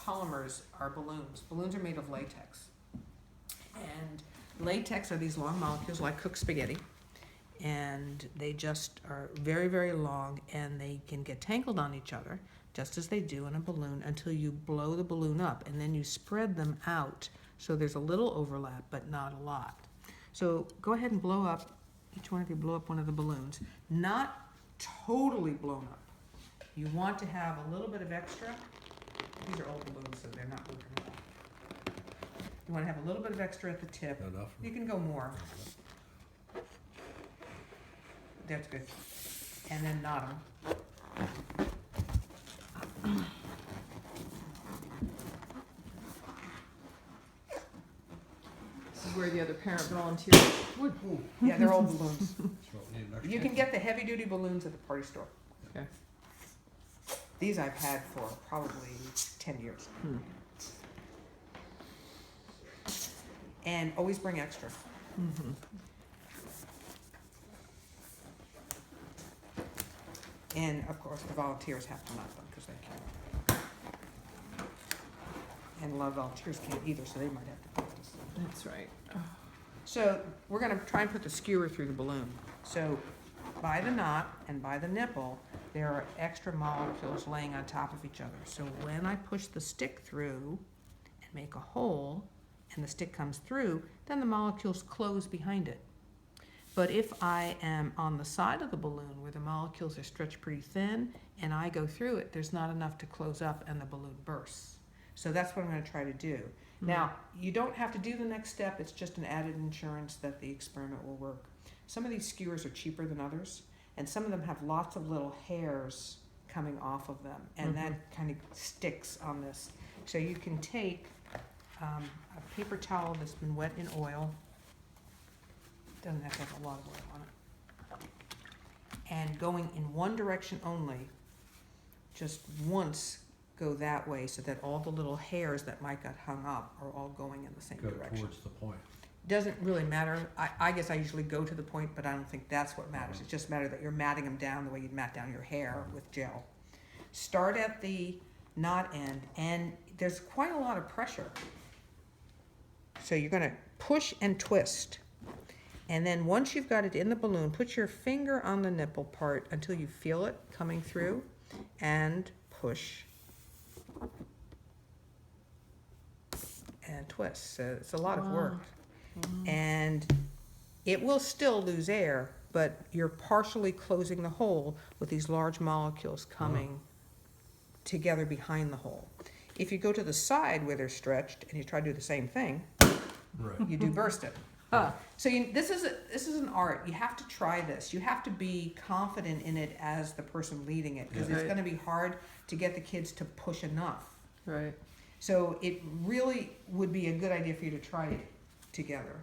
polymers are balloons. Balloons are made of latex. And latex are these long molecules like cooked spaghetti. And they just are very, very long, and they can get tangled on each other, just as they do in a balloon, until you blow the balloon up, and then you spread them out. So there's a little overlap, but not a lot. So go ahead and blow up, each one of you blow up one of the balloons. Not totally blown up. You want to have a little bit of extra. These are old balloons, so they're not moving well. You want to have a little bit of extra at the tip. Enough. You can go more. That's good. And then knot them. This is where the other parent volunteers would. Yeah, they're old balloons. So we need an extra You can get the heavy duty balloons at the party store. Okay. These I've had for probably 10 years. And always bring extra. Mm-hmm. And of course, the volunteers have to knot them because they can't. And a lot of volunteers can't either, so they might have to practice. That's right. So we're gonna try and put the skewer through the balloon. So by the knot and by the nipple, there are extra molecules laying on top of each other. So when I push the stick through and make a hole, and the stick comes through, then the molecules close behind it. But if I am on the side of the balloon where the molecules are stretched pretty thin and I go through it, there's not enough to close up and the balloon bursts. So that's what I'm going to try to do. Now, you don't have to do the next step. It's just an added insurance that the experiment will work. Some of these skewers are cheaper than others, and some of them have lots of little hairs coming off of them, and that kind of sticks on this. So you can take a paper towel that's been wet in oil. Doesn't have to have a lot of oil on it. And going in one direction only, just once go that way so that all the little hairs that might get hung up are all going in the same go direction. towards the point. Doesn't really matter. I guess I usually go to the point, but I don't think that's what matters. It just matters that you're matting them down the way you'd mat down your hair with gel. Start at the knot end, and there's quite a lot of pressure. So you're gonna push and twist. And then once you've got it in the balloon, put your finger on the nipple part until you feel it coming through, and push and twist. So it's a lot of work. And it will still lose air, but you're partially closing the hole with these large molecules coming together behind the hole. If you go to the side where they're stretched and you try to do the same thing, Right. you do burst it. So this is an art. You have to try this. You have to be confident in it as the person leading it, because Yeah. it's going to be hard to get the kids to push enough. Right. So it really would be a good idea for you to try it together.